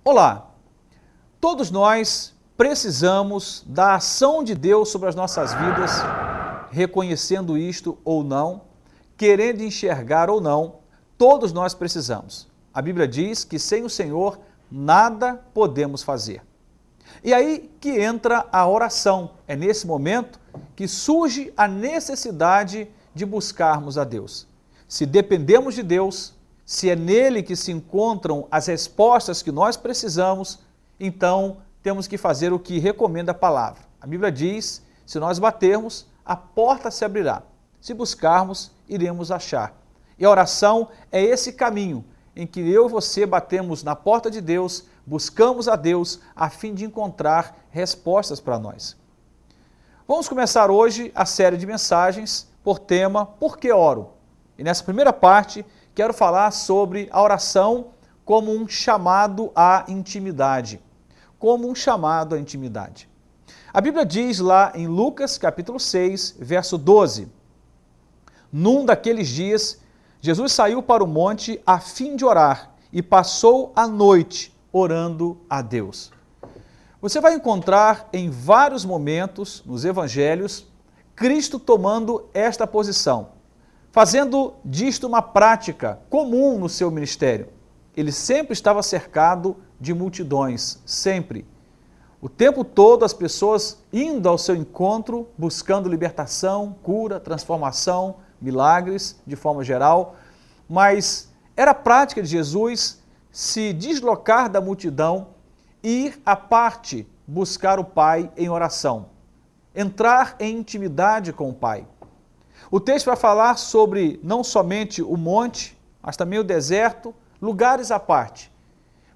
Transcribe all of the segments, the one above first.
Olá, todos nós precisamos da ação de Deus sobre as nossas vidas, reconhecendo isto ou não, querendo enxergar ou não, todos nós precisamos. A Bíblia diz que sem o Senhor nada podemos fazer. E aí que entra a oração. É nesse momento que surge a necessidade de buscarmos a Deus. Se dependemos de Deus, se é nele que se encontram as respostas que nós precisamos, então temos que fazer o que recomenda a palavra. A Bíblia diz, se nós batermos, a porta se abrirá. Se buscarmos, iremos achar. E a oração é esse caminho em que eu e você batemos na porta de Deus, buscamos a Deus a fim de encontrar respostas para nós. Vamos começar hoje a série de mensagens por tema Por que oro? E nessa primeira parte, quero falar sobre a oração como um chamado à intimidade. Como um chamado à intimidade. A Bíblia diz lá em Lucas capítulo 6, verso 12. Num daqueles dias, Jesus saiu para o monte a fim de orar e passou a noite orando a Deus. Você vai encontrar em vários momentos nos evangelhos Cristo tomando esta posição, fazendo disto uma prática comum no seu ministério. Ele sempre estava cercado de multidões, sempre. O tempo todo as pessoas indo ao seu encontro, buscando libertação, cura, transformação, milagres de forma geral, mas era prática de Jesus se deslocar da multidão, ir à parte buscar o Pai em oração, entrar em intimidade com o Pai. O texto vai falar sobre não somente o monte, mas também o deserto, lugares à parte.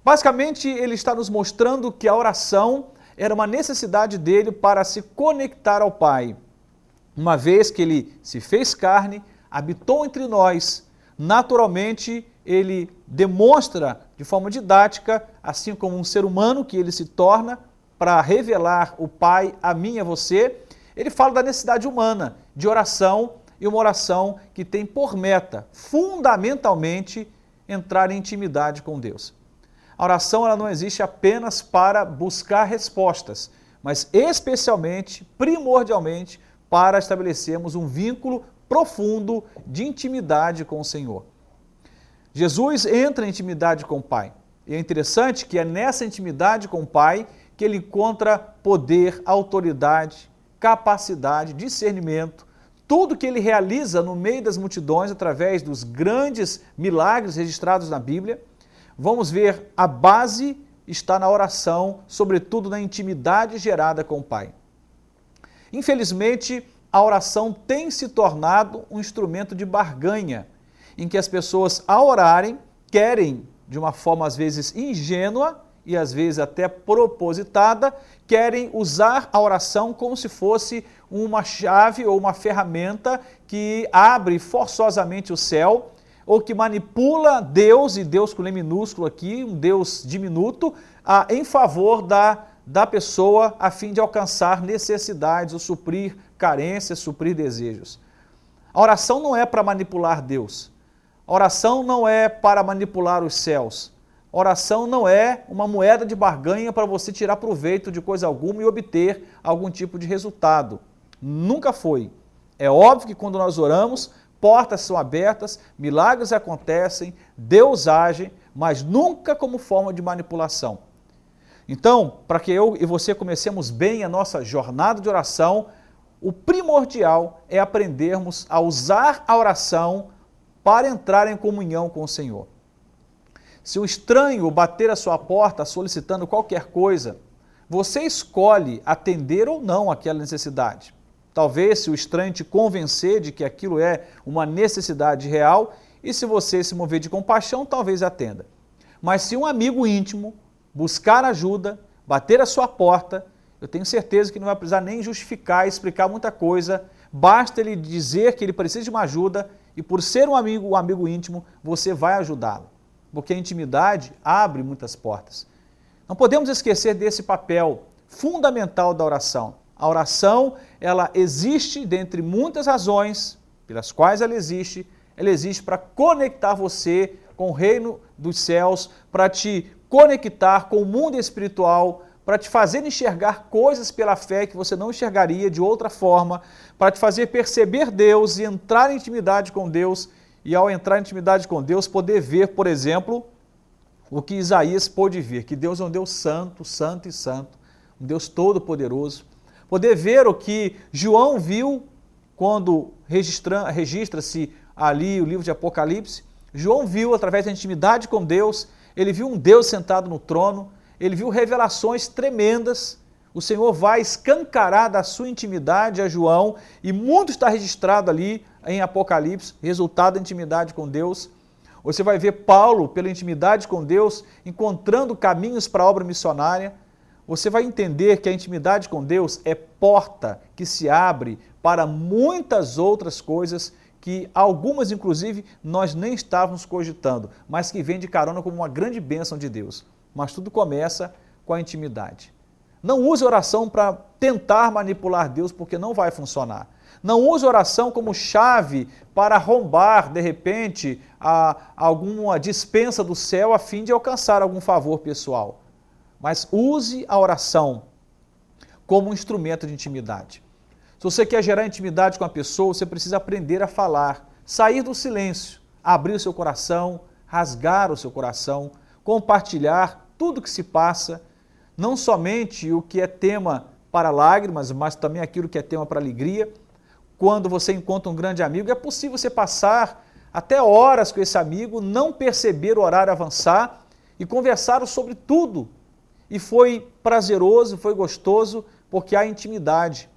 Basicamente, ele está nos mostrando que a oração era uma necessidade dele para se conectar ao Pai. Uma vez que ele se fez carne, habitou entre nós, naturalmente ele demonstra de forma didática, assim como um ser humano que ele se torna, para revelar o Pai a mim e a você, ele fala da necessidade humana de oração, e uma oração que tem por meta, fundamentalmente, entrar em intimidade com Deus. A oração ela não existe apenas para buscar respostas, mas especialmente, primordialmente, para estabelecermos um vínculo profundo de intimidade com o Senhor. Jesus entra em intimidade com o Pai. E é interessante que é nessa intimidade com o Pai que ele encontra poder, autoridade, capacidade, discernimento, tudo que ele realiza no meio das multidões através dos grandes milagres registrados na Bíblia. Vamos ver, a base está na oração, sobretudo na intimidade gerada com o Pai. Infelizmente, a oração tem se tornado um instrumento de barganha, em que as pessoas, ao orarem, querem, de uma forma às vezes ingênua e às vezes até propositada, querem usar a oração como se fosse uma chave ou uma ferramenta que abre forçosamente o céu, ou que manipula Deus, e Deus com L minúsculo aqui, um Deus diminuto, em favor da pessoa, a fim de alcançar necessidades, ou suprir carências, suprir desejos. A oração não é para manipular Deus. A oração não é para manipular os céus. A oração não é uma moeda de barganha para você tirar proveito de coisa alguma e obter algum tipo de resultado. Nunca foi. É óbvio que quando nós oramos, portas são abertas, milagres acontecem, Deus age, mas nunca como forma de manipulação. Então, para que eu e você comecemos bem a nossa jornada de oração, o primordial é aprendermos a usar a oração para entrar em comunhão com o Senhor. Se um estranho bater a sua porta solicitando qualquer coisa, você escolhe atender ou não aquela necessidade. Talvez se o estranho te convencer de que aquilo é uma necessidade real, e se você se mover de compaixão, talvez atenda. Mas se um amigo íntimo buscar ajuda, bater a sua porta, eu tenho certeza que não vai precisar nem justificar, explicar muita coisa, basta ele dizer que ele precisa de uma ajuda, e por ser um amigo íntimo, você vai ajudá-lo. Porque a intimidade abre muitas portas. Não podemos esquecer desse papel fundamental da oração. A oração, ela existe dentre muitas razões pelas quais ela existe para conectar você com o reino dos céus, para te conectar com o mundo espiritual, para te fazer enxergar coisas pela fé que você não enxergaria de outra forma, para te fazer perceber Deus e entrar em intimidade com Deus, e ao entrar em intimidade com Deus, poder ver, por exemplo, o que Isaías pôde ver, que Deus é um Deus santo, santo e santo, um Deus todo-poderoso. Poder ver o que João viu quando registra-se ali o livro de Apocalipse. João viu, através da intimidade com Deus, ele viu um Deus sentado no trono, ele viu revelações tremendas. O Senhor vai escancarar da sua intimidade a João, e muito está registrado ali em Apocalipse, resultado da intimidade com Deus. Você vai ver Paulo, pela intimidade com Deus, encontrando caminhos para a obra missionária. Você vai entender que a intimidade com Deus é porta que se abre para muitas outras coisas que algumas, inclusive, nós nem estávamos cogitando, mas que vem de carona como uma grande bênção de Deus. Mas tudo começa com a intimidade. Não use oração para tentar manipular Deus, porque não vai funcionar. Não use oração como chave para arrombar, de repente, alguma dispensa do céu a fim de alcançar algum favor pessoal. Mas use a oração como um instrumento de intimidade. Se você quer gerar intimidade com a pessoa, você precisa aprender a falar, sair do silêncio, abrir o seu coração, rasgar o seu coração, compartilhar tudo que se passa, não somente o que é tema para lágrimas, mas também aquilo que é tema para alegria. Quando você encontra um grande amigo, é possível você passar até horas com esse amigo, não perceber o horário avançar e conversaram sobre tudo. E foi prazeroso, foi gostoso, porque há intimidade.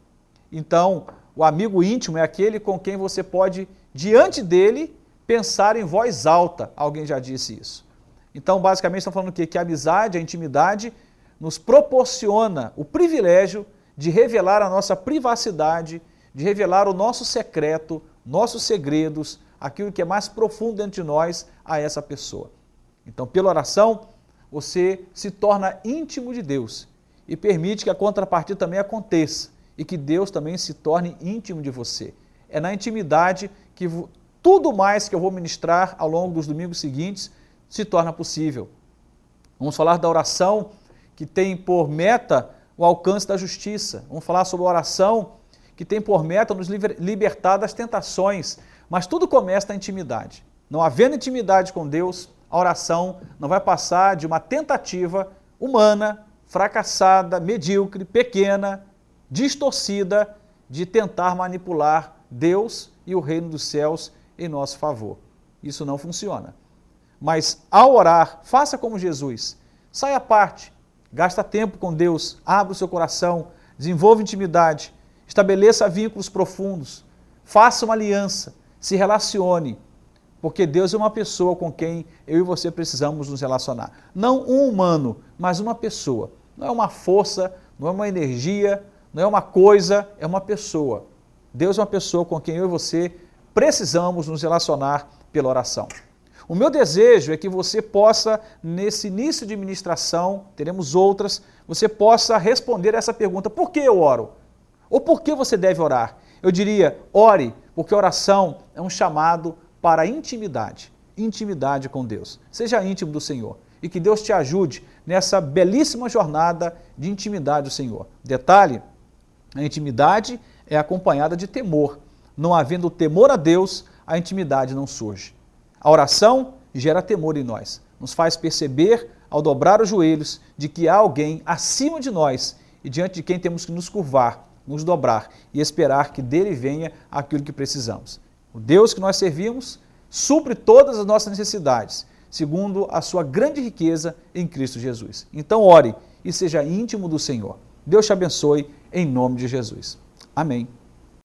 Então, o amigo íntimo é aquele com quem você pode, diante dele, pensar em voz alta. Alguém já disse isso. Então, basicamente, estamos falando o quê? Que a amizade, a intimidade, nos proporciona o privilégio de revelar a nossa privacidade, de revelar o nosso secreto, nossos segredos, aquilo que é mais profundo dentro de nós a essa pessoa. Então, pela oração, você se torna íntimo de Deus e permite que a contrapartida também aconteça e que Deus também se torne íntimo de você. É na intimidade que tudo mais que eu vou ministrar ao longo dos domingos seguintes se torna possível. Vamos falar da oração que tem por meta o alcance da justiça. Vamos falar sobre a oração que tem por meta nos libertar das tentações. Mas tudo começa na intimidade. Não havendo intimidade com Deus, a oração não vai passar de uma tentativa humana, fracassada, medíocre, pequena, distorcida, de tentar manipular Deus e o reino dos céus em nosso favor. Isso não funciona. Mas ao orar, faça como Jesus. Saia à parte, gasta tempo com Deus, abra o seu coração, desenvolva intimidade, estabeleça vínculos profundos, faça uma aliança, se relacione, porque Deus é uma pessoa com quem eu e você precisamos nos relacionar. Não um humano, mas uma pessoa. Não é uma força, não é uma energia, não é uma coisa, é uma pessoa. Deus é uma pessoa com quem eu e você precisamos nos relacionar pela oração. O meu desejo é que você possa, nesse início de ministração, teremos outras, você possa responder essa pergunta: por que eu oro? Ou por que você deve orar? Eu diria, ore, porque oração é um chamado para a intimidade com Deus. Seja íntimo do Senhor e que Deus te ajude nessa belíssima jornada de intimidade do Senhor. Detalhe, a intimidade é acompanhada de temor. Não havendo temor a Deus, a intimidade não surge. A oração gera temor em nós, nos faz perceber, ao dobrar os joelhos, de que há alguém acima de nós e diante de quem temos que nos curvar, nos dobrar e esperar que dele venha aquilo que precisamos. O Deus que nós servimos supre todas as nossas necessidades, segundo a sua grande riqueza em Cristo Jesus. Então ore e seja íntimo do Senhor. Deus te abençoe em nome de Jesus. Amém.